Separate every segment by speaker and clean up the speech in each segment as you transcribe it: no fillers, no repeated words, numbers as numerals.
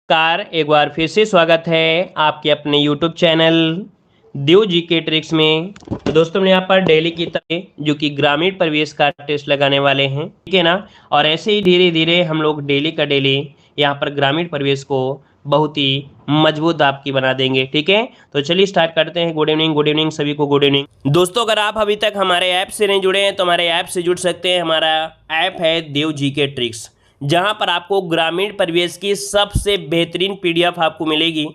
Speaker 1: Car एक बार फिर से स्वागत है आपके अपने YouTube चैनल देव जी के ट्रिक्स में। तो दोस्तों हम यहाँ पर डेली की तरह जो कि ग्रामीण परिवेश का टेस्ट लगाने वाले हैं, ठीक है ना। और ऐसे ही धीरे धीरे हम लोग डेली का डेली यहाँ पर ग्रामीण परिवेश को बहुत ही मजबूत आपकी बना देंगे, ठीक है। तो चलिए स्टार्ट करते हैं। गुड इवनिंग सभी को, गुड इवनिंग दोस्तों। अगर आप अभी तक हमारे ऐप से नहीं जुड़े हैं तो हमारे ऐप से जुड़ सकते हैं। हमारा ऐप है देव जी के ट्रिक्स, जहां पर आपको ग्रामीण परिवेश की सबसे बेहतरीन पीडीएफ आपको मिलेगी।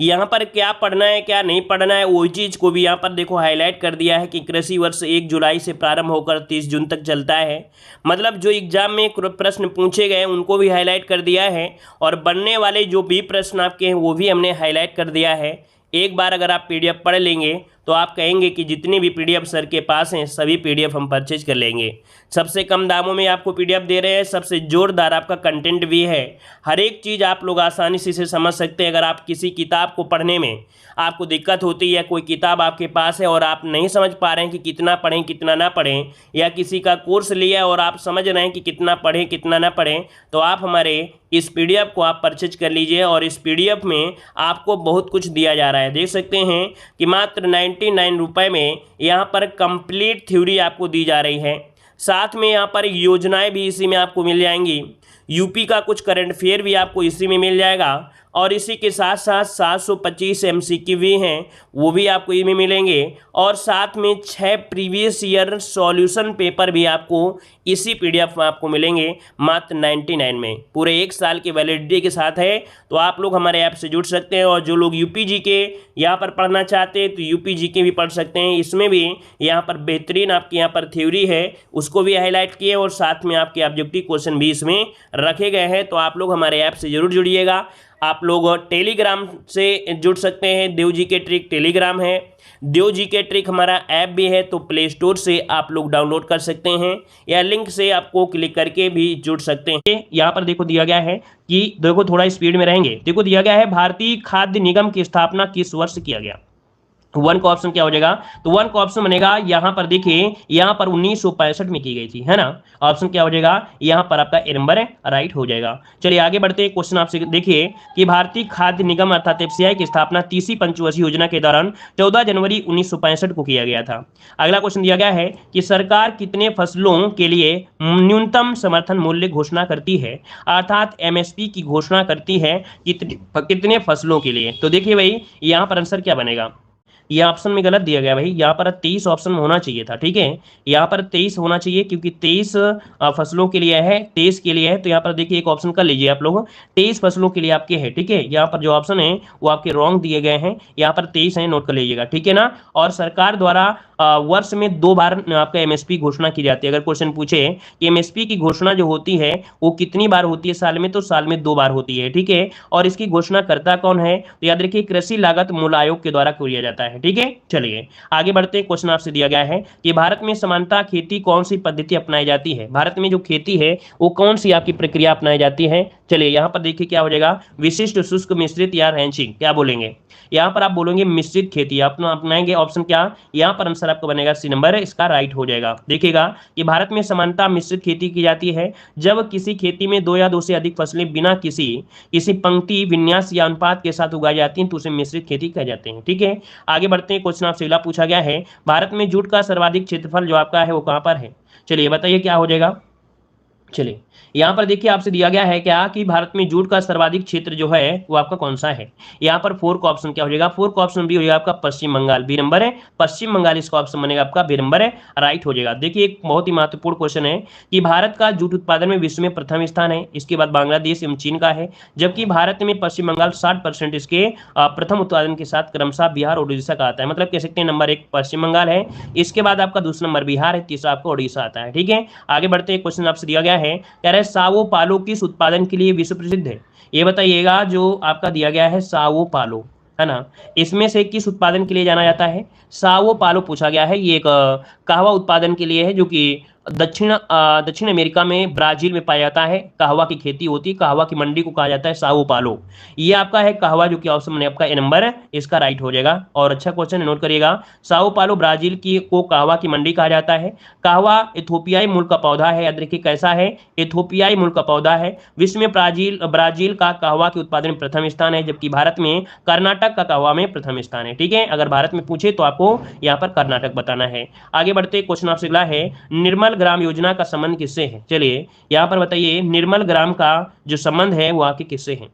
Speaker 1: यहाँ पर क्या पढ़ना है क्या नहीं पढ़ना है वही चीज़ को भी यहाँ पर देखो हाईलाइट कर दिया है कि कृषि वर्ष 1 जुलाई से प्रारंभ होकर 30 जून तक चलता है। मतलब जो एग्जाम में प्रश्न पूछे गए उनको भी हाईलाइट कर दिया है, और बनने वाले जो भी प्रश्न आपके हैं वो भी हमने हाईलाइट कर दिया है। एक बार अगर आप पीडीएफ पढ़ लेंगे तो आप कहेंगे कि जितनी भी पीडीएफ सर के पास हैं सभी पीडीएफ हम परचेज कर लेंगे। सबसे कम दामों में आपको पीडीएफ दे रहे हैं, सबसे जोरदार आपका कंटेंट भी है। हर एक चीज़ आप लोग आसानी से इसे समझ सकते हैं। अगर आप किसी किताब को पढ़ने में आपको दिक्कत होती है, कोई किताब आपके पास है और आप नहीं समझ पा रहे हैं कि कितना पढ़ें कितना ना पढ़ें, या किसी का कोर्स लिया और आप समझ रहे हैं कि कितना पढ़ें कितना ना पढ़ें, तो आप हमारे इस पीडीएफ को आप परचेज कर लीजिए। और इस पीडीएफ में आपको बहुत कुछ दिया जा रहा है। देख सकते हैं कि मात्र 99 रुपये में यहाँ पर कंप्लीट थ्योरी आपको दी जा रही है। साथ में यहाँ पर योजनाएं भी इसी में आपको मिल जाएंगी। यूपी का कुछ करंट अफेयर भी आपको इसी में मिल जाएगा, और इसी के साथ साथ 725 एमसीक्यू भी हैं वो भी आपको इसी में मिलेंगे। और साथ में 6 प्रीवियस ईयर सॉल्यूशन पेपर भी आपको इसी पीडीएफ में आपको मिलेंगे मात्र 99 में। पूरे 1 साल की वैलिडिटी के साथ है। तो आप लोग हमारे ऐप से जुड़ सकते हैं, और जो लोग यूपी जी के यहाँ पर पढ़ना चाहते हैं तो यूपी जी के भी पढ़ सकते हैं। इसमें भी यहाँ पर बेहतरीन आपकी यहाँ पर थ्योरी है उसको भी हाईलाइट किए, और साथ में आपके ऑब्जेक्टिव क्वेश्चन भी इसमें रखे गए हैं। तो आप लोग हमारे ऐप से जरूर जुड़िएगा। आप लोग टेलीग्राम से जुड़ सकते हैं, देव जी के ट्रिक टेलीग्राम है। देव जी के ट्रिक हमारा ऐप भी है, तो प्ले स्टोर से आप लोग डाउनलोड कर सकते हैं, या लिंक से आपको क्लिक करके भी जुड़ सकते हैं। यहाँ पर देखो दिया गया है कि देखो थोड़ा स्पीड में रहेंगे। देखो दिया गया है भारतीय खाद्य निगम की स्थापना किस वर्ष किया गया। वन का ऑप्शन क्या हो जाएगा, तो वन का ऑप्शन बनेगा यहाँ पर देखिए यहाँ पर 1965 में की गई थी, है ना। ऑप्शन क्या हो जाएगा यहाँ पर आपका ए नंबर है, राइट हो जाएगा। चलिए आगे बढ़ते हैं। क्वेश्चन आपसे देखिए कि भारतीय खाद्य निगम अर्थात एफसीआई की स्थापना तीसरी पंचवर्षीय योजना के दौरान 14 जनवरी 1965 को किया गया था। अगला क्वेश्चन दिया गया है कि सरकार कितने फसलों के लिए न्यूनतम समर्थन मूल्य घोषणा करती है, अर्थात एमएसपी की घोषणा करती है कितने फसलों के लिए। तो देखिए भाई यहाँ पर आंसर क्या बनेगा, ये ऑप्शन में गलत दिया गया भाई। यहाँ पर 23 ऑप्शन में होना चाहिए था, ठीक है। यहाँ पर 23 होना चाहिए क्योंकि 23 फसलों के लिए है, 23 के लिए है। तो यहाँ पर देखिए एक ऑप्शन कर लीजिए आप लोग, 23 फसलों के लिए आपके है, ठीक है। यहाँ पर जो ऑप्शन है वो आपके रॉन्ग दिए गए हैं, यहाँ पर 23 है, नोट कर लीजिएगा, ठीक है ना। और सरकार द्वारा वर्ष में 2 बार आपका एमएसपी घोषणा की जाती है। अगर क्वेश्चन पूछे कि एमएसपी की घोषणा जो होती है वो कितनी बार होती है साल में, तो साल में 2 बार होती है, ठीक है। और इसकी घोषणा करता कौन है, तो याद रखिए कृषि लागत मूल्य आयोग के द्वारा किया जाता है, ठीक है। चलिए आगे बढ़ते हैं। क्वेश्चन आपसे दिया गया है कि भारत में समानता खेती कौन सी पद्धति अपनाई जाती है। भारत में जो खेती है वो कौन सी आपकी प्रक्रिया अपनाई जाती है। चलिए यहाँ पर देखिए क्या हो जाएगा, विशिष्ट शुष्क मिश्रित या रैंचिंग। क्या बोलेंगे यहाँ पर, आप बोलेंगे मिश्रित खेती अपना अपनाएंगे। ऑप्शन क्या, यहाँ पर आंसर आपका बनेगा सी नंबर, इसका राइट हो जाएगा। देखिएगा कि भारत में समानता मिश्रित खेती की जाती है जब किसी खेती में 2 या 2 से अधिक फसलें बिना किसी पंक्ति विन्यास या अनुपात के साथ उगाई जाती हैं तो उसे मिश्रित खेती कह जाते हैं, ठीक है। आगे बढ़ते हैं। क्वेश्चन आपसे अगला पूछा गया है, भारत में जूट का सर्वाधिक क्षेत्रफल जो आपका है वो कहां पर है। चलिए बताइए क्या हो जाएगा। चलिए यहाँ पर देखिए आपसे दिया गया है क्या कि भारत में जूट का सर्वाधिक क्षेत्र जो है वो आपका कौन सा है। यहाँ पर 4 का ऑप्शन क्या हो जाएगा, 4 का ऑप्शन भी हो जाएगा आपका पश्चिम बंगाल, बी नंबर है, पश्चिम बंगाल इसका ऑप्शन बनेगा आपका, बी नंबर है, राइट हो जाएगा। देखिए एक बहुत ही महत्वपूर्ण क्वेश्चन है कि भारत का जूट उत्पादन में विश्व में प्रथम स्थान है, इसके बाद बांग्लादेश एवं चीन का है, जबकि भारत में पश्चिम बंगाल 60% इसके प्रथम उत्पादन के साथ क्रमशः बिहार और उड़ीसा का आता है। मतलब कह सकते हैं नंबर 1 पश्चिम बंगाल है, इसके बाद आपका दूसरा नंबर बिहार है, तीसरा आपका उड़ीसा आता है, ठीक है। आगे बढ़ते हैं। क्वेश्चन आपसे दिया गया है, कह रहे सावो पालो किस उत्पादन के लिए विश्व प्रसिद्ध है। ये बताइएगा जो आपका दिया गया है सावो पालो, है ना, इसमें से किस उत्पादन के लिए जाना जाता है। सावो पालो पूछा गया है, ये एक कहवा उत्पादन के लिए है जो कि दक्षिण अमेरिका में ब्राजील में पाया जाता है। कहवा की खेती होती है, कहवा की मंडी को कहा जाता है साओ पालो। ये आपका है कहवा, जो कि ऑप्शन में आपका ए नंबर है इसका राइट हो जाएगा। और अच्छा क्वेश्चन नोट करिएगा, साओ पालो ब्राजील की को कहवा की मंडी कहा जाता है। कहवा इथोपियाई मूल का पौधा है, याद रखिए कैसा है, इथोपियाई मूल का पौधा है। विश्व में ब्राजील का कहवा के उत्पादन में प्रथम स्थान है, जबकि भारत में कर्नाटक का कहवा में प्रथम स्थान है। ठीक है, अगर भारत में पूछे तो आपको यहाँ पर कर्नाटक बताना है। आगे बढ़ते, क्वेश्चन आपसे अगला है, निर्मल ग्राम योजना का संबंध किससे है? चलिए यहाँ पर बताइए, निर्मल ग्राम का जो संबंध है वो आपके किससे है?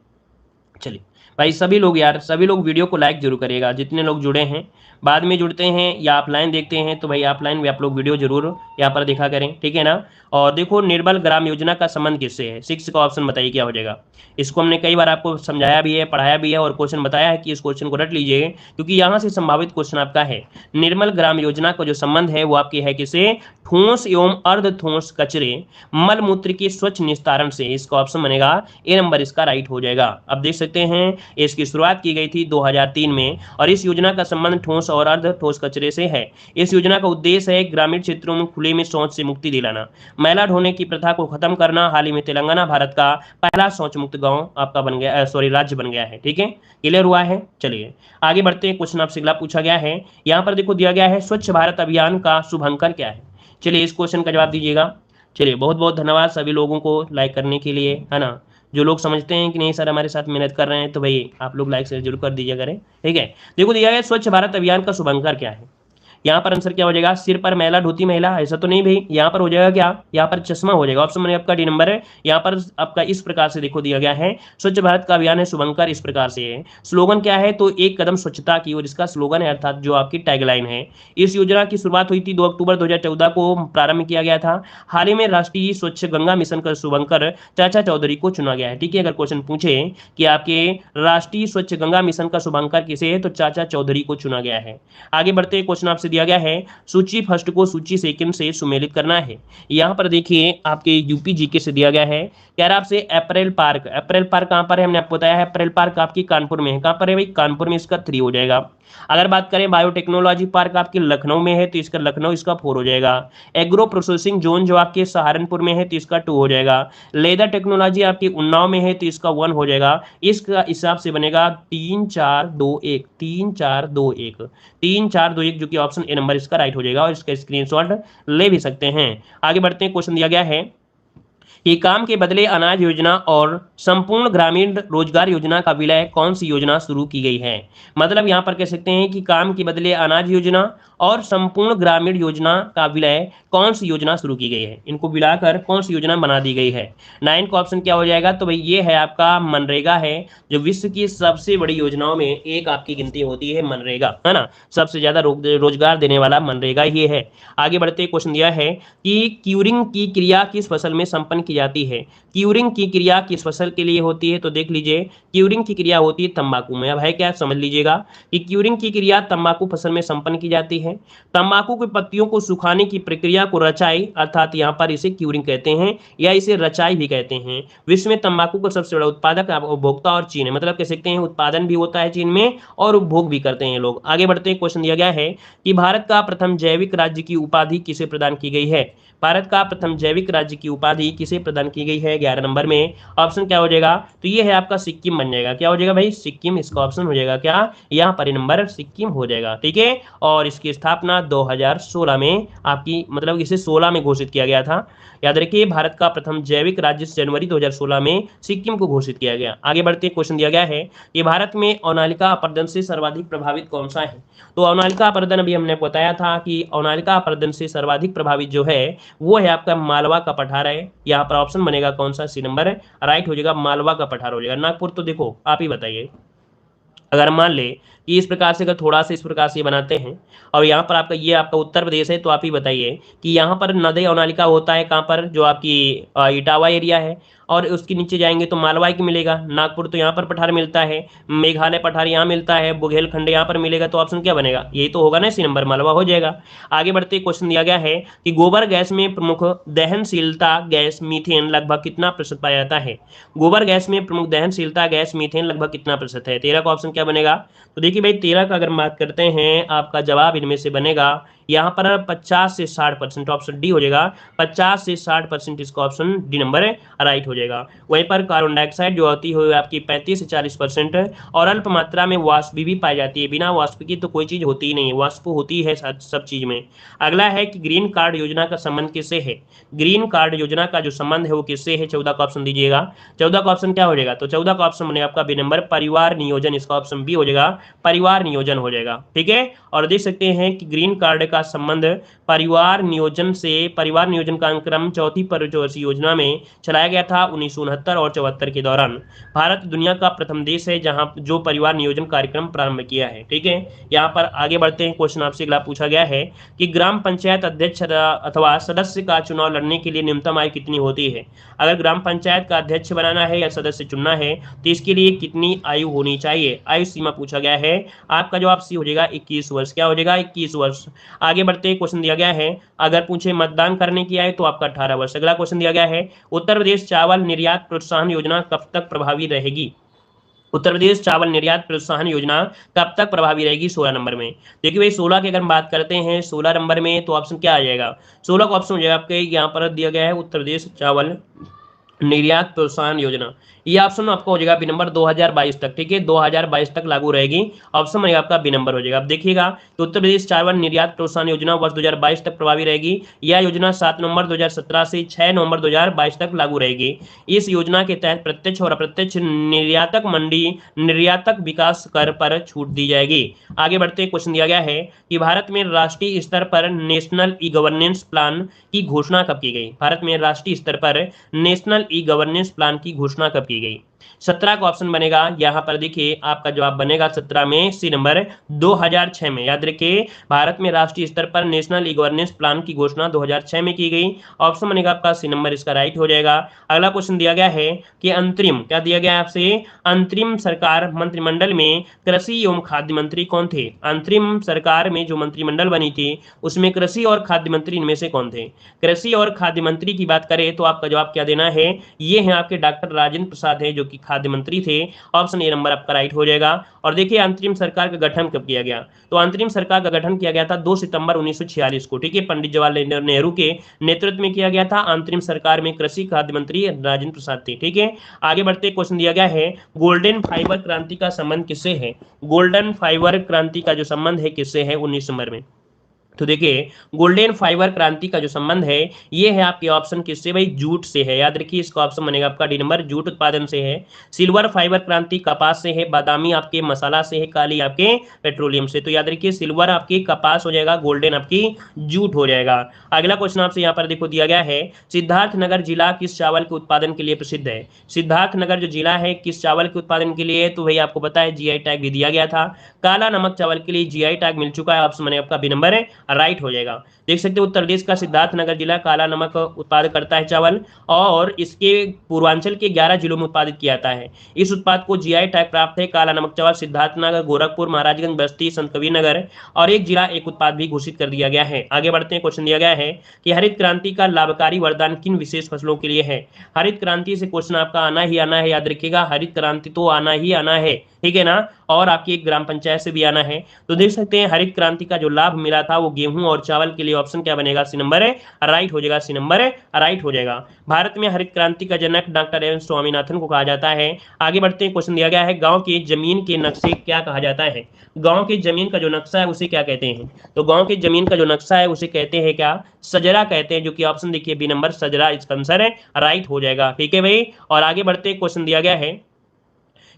Speaker 1: चलिए भाई सभी लोग यार, सभी लोग वीडियो को लाइक जरूर करिएगा, जितने लोग जुड़े हैं। बाद में जुड़ते हैं या ऑफलाइन देखते हैं तो भाई ऑफलाइन भी आप लोग वीडियो जरूर यहाँ पर देखा करें, ठीक है ना। और देखो, निर्मल ग्राम योजना का संबंध किससे है? 6 का ऑप्शन बताइए क्या हो जाएगा। इसको हमने कई बार आपको समझाया भी है, पढ़ाया भी है और क्वेश्चन बताया है कि इस क्वेश्चन को रट लीजिए, क्योंकि यहाँ से संभावित क्वेश्चन आपका है। निर्मल ग्राम योजना का जो संबंध है वो आपकी है किसे? ठोस एवं अर्ध ठोस कचरे मल मूत्र के स्वच्छ निस्तारण से। इसका ऑप्शन बनेगा ए नंबर, इसका राइट हो जाएगा। अब देख सकते हैं इसकी शुरुआत की गई थी 2003 में और इस योजना का संबंध ठोस और अर्ध ठोस कचरे से है। इस योजना का उद्देश्य है ग्रामीण क्षेत्रों में खुले में शौच से मुक्ति दिलाना, मैला ढोने की प्रथा को खत्म करना। हाल ही में तेलंगाना भारत का पहला शौच मुक्त गांव आपका बन गया, राज्य बन गया है। ठीक है, क्लियर हुआ है। चलिए आगे बढ़ते हैं, क्वेश्चन आपसे अगला पूछा गया है, यहाँ पर देखो दिया गया है, स्वच्छ भारत अभियान का शुभंकर क्या है? चलिए इस क्वेश्चन का जवाब दीजिएगा। चलिए बहुत बहुत धन्यवाद सभी लोगों को लाइक करने के लिए, है ना। जो लोग समझते हैं कि नहीं सर हमारे साथ मेहनत कर रहे हैं तो भाई आप लोग लाइक शेयर जरूर कर दीजिए करें, ठीक है। देखो दिया गया स्वच्छ भारत अभियान का शुभंकर क्या है? यहाँ पर आंसर क्या हो जाएगा? सिर पर मैला ढोती महिला, ऐसा तो नहीं भाई। यहाँ पर हो जाएगा क्या? यहाँ पर चश्मा हो जाएगा। ऑप्शन में आपका डी नंबर है। यहाँ पर आपका इस प्रकार से देखो दिया गया है, स्वच्छ भारत का अभियान है शुभंकर, इस प्रकार से है। स्लोगन क्या है? तो एक कदम स्वच्छता की ओर, इसका स्लोगन है, अर्थात जो आपकी टैगलाइन है। इस योजना की शुरुआत हुई थी 2 अक्टूबर 2014 को प्रारंभ किया गया था। हाल ही में राष्ट्रीय स्वच्छ गंगा मिशन का शुभंकर चाचा चौधरी को चुना गया है। ठीक है, अगर क्वेश्चन पूछे कि आपके राष्ट्रीय स्वच्छ गंगा मिशन का शुभंकर किसे है, तो चाचा चौधरी को चुना गया है। आगे बढ़ते, क्वेश्चन आपसे दिया गया है, सूची फर्स्ट को सूची सेकंड से सुमेलित करना है। यहां पर देखिए आपके यूपी जीके से दिया गया है, कह रहा आपसे अप्रैल पार्क। अप्रैल पार्क कहां पर है? हमने आपको बताया है अप्रैल पार्क आपकी कानपुर में है। कहां पर है भाई? कानपुर में, इसका 3 हो जाएगा। अगर बात करें बायोटेक्नोलॉजी पार्क आपके लखनऊ में है तो इसका लखनऊ, इसका 4 हो जाएगा। एग्रो प्रोसेसिंग जोन जो आपके सहारनपुर में है तो इसका 2 हो जाएगा। लेदर टेक्नोलॉजी आपकी उन्नाव में है तो इसका 1 हो जाएगा। इसका हिसाब से बनेगा 3 4 2 1, 3 4 2 1, 3 4 2 1, जो कि ऑप्शन ए नंबर इसका राइट हो जाएगा और इसका स्क्रीनशॉट ले भी सकते हैं। आगे बढ़ते हैं, क्वेश्चन दिया गया है कि काम के बदले अनाज योजना और संपूर्ण ग्रामीण रोजगार योजना का विलय कौन सी योजना शुरू की गई है? मतलब यहां पर कह सकते हैं कि काम के बदले अनाज योजना और संपूर्ण ग्रामीण योजना का विलय कौन सी योजना शुरू की गई है? इनको मिलाकर कौन सी योजना बना दी गई है? 9 का ऑप्शन क्या हो जाएगा? तो भाई ये है आपका मनरेगा है, जो विश्व की सबसे बड़ी योजनाओं में एक आपकी गिनती होती है मनरेगा, है ना। सबसे ज्यादा रोजगार देने वाला मनरेगा ही है। आगे बढ़ते, क्वेश्चन दिया है कि क्यूरिंग की क्रिया किस फसल में संपन्न की जाती है? क्यूरिंग की क्रिया किस फसल के लिए होती है? तो देख लीजिए, क्यूरिंग की क्रिया होती है तंबाकू में। अब है क्या, समझ लीजिएगा कि क्यूरिंग की क्रिया तंबाकू फसल में संपन्न की जाती है। तंबाकू की पत्तियों को सुखाने की प्रक्रिया को रचाई, अर्थात यहां पर इसे क्यूरिंग कहते हैं या इसे रचाई भी कहते हैं। विश्व में तंबाकू का सबसे बड़ा उत्पादक उपभोक्ता और चीन है, मतलब कह सकते हैं उत्पादन भी होता है चीन में और उपभोग भी करते हैं लोग। आगे बढ़ते हैं, क्वेश्चन दिया गया है कि भारत का प्रथम जैविक राज्य की उपाधि किसे प्रदान की गई है? भारत का प्रथम जैविक राज्य की उपाधि किसे प्रदान की गई है? 11 नंबर में ऑप्शन क्या हो जाएगा? तो ये है आपका सिक्किम बन जाएगा। क्या हो जाएगा भाई? सिक्किम, इसका ऑप्शन हो जाएगा क्या? यहाँ पर नंबर सिक्किम हो जाएगा, ठीक है। और इसकी स्थापना 2016 में आपकी, मतलब इसे 16 में घोषित किया गया था। याद रखिए, भारत का प्रथम जैविक राज्य जनवरी 2016 में सिक्किम को घोषित किया गया। आगे बढ़ते, क्वेश्चन दिया गया है कि भारत में अवनालिका अपर्दन से सर्वाधिक प्रभावित कौन सा है? तो अवनालिका अपर्दन, अभी हमने बताया था कि अवनालिका अपर्दन से सर्वाधिक प्रभावित जो है वो है आपका मालवा का पठार है। यहाँ पर ऑप्शन बनेगा कौन सा? सी नंबर है, राइट हो जाएगा, मालवा का पठार हो जाएगा। नागपुर तो देखो आप ही बताइए, अगर मान ले कि इस प्रकार से, अगर थोड़ा सा इस प्रकार से बनाते हैं और यहाँ पर आपका ये आपका उत्तर प्रदेश है, तो आप ही बताइए कि यहाँ पर नदी अवनालिका होता है कहाँ पर? जो आपकी इटावा एरिया है, और उसके नीचे जाएंगे तो मालवा की मिलेगा। नागपुर तो यहाँ पर पठार मिलता है, मेघालय पठार यहाँ मिलता है, बुंदेलखंड यहाँ पर मिलेगा, तो ऑप्शन क्या बनेगा? यही तो होगा ना, इसी नंबर मालवा हो जाएगा। आगे बढ़ते, क्वेश्चन दिया गया है कि गोबर गैस में प्रमुख दहनशीलता गैस मीथेन लगभग कितना प्रतिशत पाया जाता है? गोबर गैस में प्रमुख दहनशीलता गैस मीथेन लगभग कितना प्रतिशत है? 13 का ऑप्शन क्या बनेगा? तो देखिए भाई 13 का अगर बात करते हैं, आपका जवाब इनमें से बनेगा यहाँ पर 50 से 60%, ऑप्शन डी हो जाएगा 50 से 60%, इसका ऑप्शन डी नंबर राइट हो जाएगा। वहीं पर कार्बन डाइऑक्साइड जो होती है आपकी 35 से 40%, और अल्प मात्रा में वाष्प भी पाई जाती है। बिना वाष्प की तो कोई चीज होती ही नहीं है, वाष्प होती है सब चीज में। अगला है कि ग्रीन कार्ड योजना का संबंध किससे है? ग्रीन कार्ड योजना का जो संबंध है वो किससे है? 14 का ऑप्शन दीजिएगा। 14 का ऑप्शन क्या हो जाएगा? तो 14 का ऑप्शन बनेगा आपका बी नंबर परिवार नियोजन, इसका ऑप्शन बी हो जाएगा परिवार नियोजन हो जाएगा। ठीक है, और देख सकते हैं कि ग्रीन कार्ड का संबंध परिवार नियोजन से, परिवार नियोजन का क्रम चौथी पंचवर्षीय योजना में चलाया गया था 1969 और 74 के दौरान। भारत दुनिया का प्रथम देश है जहां जो परिवार नियोजन कार्यक्रम प्रारंभ किया है। ठीक है, यहाँ पर आगे बढ़ते हैं। क्वेश्चन आपसे अगला पूछा गया है कि ग्राम पंचायत अध्यक्ष अथवा सदस्य का चुनाव लड़ने के लिए न्यूनतम आयु कितनी होती है? अगर ग्राम पंचायत का अध्यक्ष बनाना है या सदस्य चुनना है तो इसके लिए कितनी आयु होनी चाहिए? आयु सीमा पूछा गया है। आपका जवाब सी हो जाएगा 21 वर्ष। क्या हो जाएगा? 21 वर्ष। आगे बढ़ते क्वेश्चन दिया गया है, अगर पूछे मतदान करने की आयु तो आपका 18 वर्ष। अगला क्वेश्चन दिया गया है, उत्तर प्रदेश चावल निर्यात प्रोत्साहन योजना कब तक प्रभावी रहेगी? उत्तर प्रदेश चावल निर्यात प्रोत्साहन योजना कब तक प्रभावी रहेगी? 16 नंबर में। देखिए भाई 16 की अगर हम बात करते हैं 16 नंबर में तो ऑप्शन क्या आ जाएगा? 16 का ऑप्शन हो जाएगा आपके यहाँ पर दिया गया है उत्तर प्रदेश चावल निर्यात प्रोत्साहन योजना। ये ऑप्शन आपका हो जाएगा बी नंबर 2022 तक। ठीक है, 2022 तक लागू रहेगी। ऑप्शन बनेगा आपका बी नंबर हो जाएगा। अब देखिएगा तो उत्तर प्रदेश चावल निर्यात प्रोत्साहन योजना वर्ष 2022 तक प्रभावी रहेगी। यह योजना 7 नवंबर 2017 से 6 नवंबर 2022 तक लागू रहेगी। इस योजना के तहत प्रत्यक्ष और अप्रत्यक्ष निर्यातक मंडी निर्यातक विकास कर पर छूट दी जाएगी। आगे बढ़ते क्वेश्चन दिया गया है कि भारत में राष्ट्रीय स्तर पर नेशनल ई गवर्नेंस प्लान की घोषणा कब की गई? भारत में राष्ट्रीय स्तर पर नेशनल ई गवर्नेंस प्लान की घोषणा कब की गई? 17 का ऑप्शन बनेगा यहाँ पर। देखिए आपका जवाब बनेगा 17 में सी नंबर 2006 में। याद रखिए भारत में राष्ट्रीय स्तर पर नेशनल ई गवर्नेंस प्लान की घोषणा 2006 में की गई। ऑप्शन बनेगा आपका सी नंबर, इसका राइट हो जाएगा। अगला क्वेश्चन दिया गया है कि अंतरिम, क्या दिया गया है आपसे? अंतरिम सरकार मंत्रिमंडल में कृषि एवं खाद्य मंत्री कौन थे? अंतरिम सरकार में जो मंत्रिमंडल बनी थी उसमें कृषि और खाद्य मंत्री इनमें से कौन थे? कृषि और खाद्य मंत्री की बात करें तो आपका जवाब क्या देना है? ये है आपके डॉक्टर राजेंद्र प्रसाद है जो कि खाद्य मंत्री थे। ऑप्शन ए नंबर आपका राइट हो जाएगा। और देखिए अंतरिम सरकार का गठन कब किया गया? तो अंतरिम सरकार का गठन किया गया था 2 सितंबर 1946 को। ठीक है, पंडित जवाहरलाल नेहरू के नेतृत्व में किया गया था। अंतरिम सरकार में कृषि खाद्य मंत्री राजेंद्र प्रसाद थे। ठीक है, आगे बढ़ते क्वेश्चन दिया गया है, गोल्डन फाइबर क्रांति का संबंध किससे है? गोल्डन फाइबर क्रांति का जो संबंध है किससे है? 19 नंबर में। तो देखिए गोल्डन फाइबर क्रांति का जो संबंध है ये है आपके ऑप्शन किससे भाई? जूट से है। याद रखिए इसका ऑप्शन बनेगा आपका डी नंबर, जूट उत्पादन से है। सिल्वर फाइबर क्रांति कपास से है। बादामी आपके मसाला से है। काली आपके पेट्रोलियम से। तो याद रखिए सिल्वर आपकी कपास हो जाएगा, गोल्डन आपकी जूट हो जाएगा। अगला क्वेश्चन आपसे यहाँ पर देखो दिया गया है, सिद्धार्थनगर जिला किस चावल के उत्पादन के लिए प्रसिद्ध है? सिद्धार्थनगर जो जिला है किस चावल के उत्पादन के लिए? तो भाई आपको पता है जीआई टैग भी दिया गया था। काला नमक चावल के लिए जीआई टैग मिल चुका है। ऑप्शन बनेगा आपका बी नंबर है, राइट हो जाएगा। देख सकते हो उत्तर प्रदेश का सिद्धार्थनगर जिला काला नमक उत्पादन करता है चावल, और इसके पूर्वांचल के 11 जिलों में उत्पादित किया जाता है। इस उत्पाद को जीआई टैग प्राप्त है। काला नमक चावल सिद्धार्थनगर, गोरखपुर, महाराजगंज, बस्ती, संत कबीरनगर और एक जिला एक उत्पाद भी घोषित कर दिया गया है। आगे बढ़ते हैं, क्वेश्चन दिया गया है कि हरित क्रांति का लाभकारी वरदान किन विशेष फसलों के लिए है? हरित क्रांति से क्वेश्चन आपका आना ही आना है। याद रखिएगा हरित क्रांति तो आना ही आना है, ठीक है ना, और आपकी एक ग्राम पंचायत से भी आना है। तो देख सकते हैं हरित क्रांति का जो लाभ मिला था वो गेहूं और चावल के लिए। ऑप्शन क्या बनेगा? सी नंबर है, राइट हो जाएगा। सी नंबर है, राइट हो जाएगा। भारत में हरित क्रांति का जनक डॉक्टर एम स्वामीनाथन को कहा जाता है। आगे बढ़ते हैं, क्वेश्चन दिया गया है, गांव की जमीन के नक्शे क्या कहा जाता है? गांव की जमीन का जो नक्शा है उसे क्या कहते हैं? तो गांव की जमीन का जो नक्शा है उसे कहते हैं क्या? सजरा कहते हैं, जो कि ऑप्शन देखिए बी नंबर सजरा इसका आंसर है, राइट हो जाएगा। ठीक है भाई, और आगे बढ़ते क्वेश्चन दिया गया है,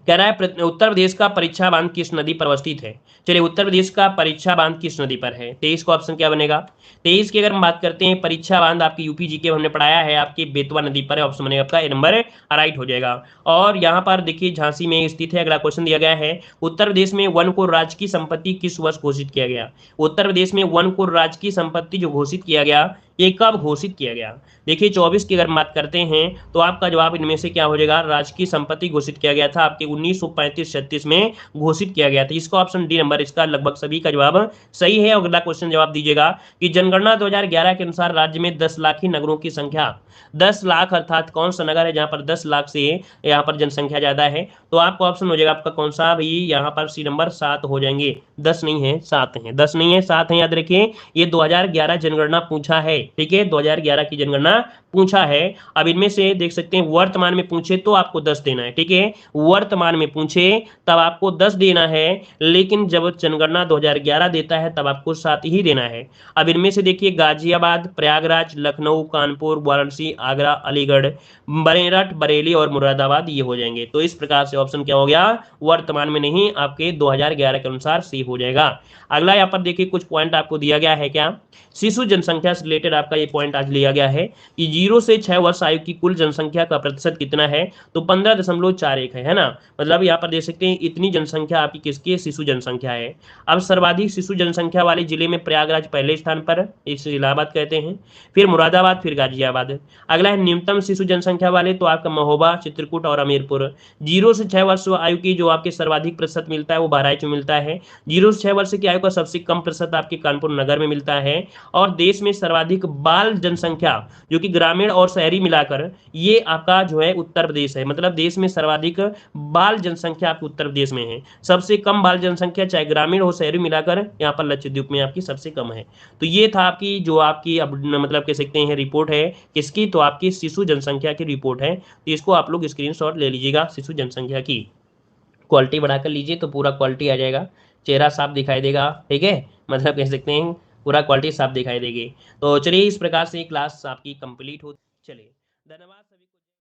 Speaker 1: कह रहा है उत्तर प्रदेश का परीक्षा बांध किस नदी पर अवस्थित है? चलिए उत्तर प्रदेश का परीक्षा बांध किस नदी पर है? 23 का ऑप्शन क्या बनेगा? 23 की अगर हम बात करते हैं परीक्षा बांध आपकी यूपी जीके हमने पढ़ाया है, आपकी बेतवा नदी पर है। ऑप्शन बनेगा आपका ए नंबर, राइट हो जाएगा। और यहाँ पर देखिए झांसी में स्थित है। अगला क्वेश्चन दिया गया है, उत्तर प्रदेश में वन को राज्य की संपत्ति किस वर्ष घोषित किया गया? उत्तर प्रदेश में वन को राज्य की संपत्ति जो घोषित किया गया ये कब घोषित किया गया? देखिए 24 की अगर बात करते हैं तो आपका जवाब इनमें से क्या हो जाएगा? राजकीय संपत्ति घोषित किया गया था आपके 1935-36 में घोषित किया गया था। इसका ऑप्शन डी नंबर इसका लगभग सभी का जवाब सही है। अगला क्वेश्चन जवाब दीजिएगा कि जनगणना 2011 के अनुसार राज्य में 10 लाख ही नगरों की संख्या, 10 लाख अर्थात कौन सा नगर है जहां पर 10 लाख से यहाँ पर जनसंख्या ज्यादा है? तो आपका ऑप्शन हो जाएगा आपका कौन सा भी? यहाँ पर सी नंबर 7 हो जाएंगे। 10 नहीं है 7 है, 10 नहीं है 7 है, याद रखिए। ये 2011 जनगणना पूछा है, ठीक है, 2011 की जनगणना पूछा है। अब इनमें से देख सकते हैं वर्तमान में पूछे तो आपको 10 देना है, ठीक है, वर्तमान में पूछे तब आपको 10 देना है, लेकिन जब जनगणना 2011 देता है तब आपको 7 ही देना है। अब इनमें से देखिए गाजियाबाद, प्रयागराज, लखनऊ, कानपुर, वाराणसी, आगरा, अलीगढ़, मेरठ, बरेली और मुरादाबाद ये हो जाएंगे। तो इस प्रकार से ऑप्शन क्या हो गया? वर्तमान में नहीं, आपके 2011 के अनुसार सी हो जाएगा। अगला यहाँ पर देखिए कुछ पॉइंट आपको दिया गया है, क्या शिशु जनसंख्या से रिलेटेड आपका ये पॉइंट आज लिया गया है कि 0 से 6 वर्ष आयु की कुल जनसंख्या का प्रतिशत कितना है? तो 15.41 है ना। मतलब यहाँ पर देख सकते हैं इतनी जनसंख्या आपकी किसकी? शिशु जनसंख्या है। अब सर्वाधिक शिशु जनसंख्या वाले जिले में प्रयागराज पहले स्थान पर, इसे इलाहाबाद कहते हैं, फिर मुरादाबाद, फिर गाजियाबाद। अगला है न्यूनतम शिशु जनसंख्या वाले, तो आपका महोबा, चित्रकूट और हमीरपुर। 0 से 6 वर्ष आयु की जो आपके सर्वाधिक प्रतिशत मिलता है वो बहराइच में मिलता है। 0 से 6 वर्ष की आयु का सबसे कम प्रतिशत आपके कानपुर नगर में मिलता है। और देश में सर्वाधिक बाल जनसंख्या जो कि ग्रामीण और शहरी मिलाकर ये आपका जो है उत्तर प्रदेश है। मतलब देश में सर्वाधिक बाल जनसंख्या आपके उत्तर प्रदेश में है। सबसे कम बाल जनसंख्या चाहे ग्रामीण हो शहरी मिलाकर यहाँ पर लक्षद्वीप में आपकी सबसे कम है। तो ये था आपकी जो आपकी अब मतलब कह सकते हैं रिपोर्ट है किसकी? तो आपकी शिशु जनसंख्या की रिपोर्ट है। तो इसको आप लोग स्क्रीनशॉट ले लीजिएगा। शिशु जनसंख्या की क्वालिटी बढ़ाकर लीजिए तो पूरा क्वालिटी आ जाएगा, चेहरा साफ दिखाई देगा, ठीक है, मतलब कह सकते हैं पूरा क्वालिटी साफ दिखाई देगी। तो चलिए इस प्रकार से क्लास आपकी कंप्लीट हो। चलिए धन्यवाद।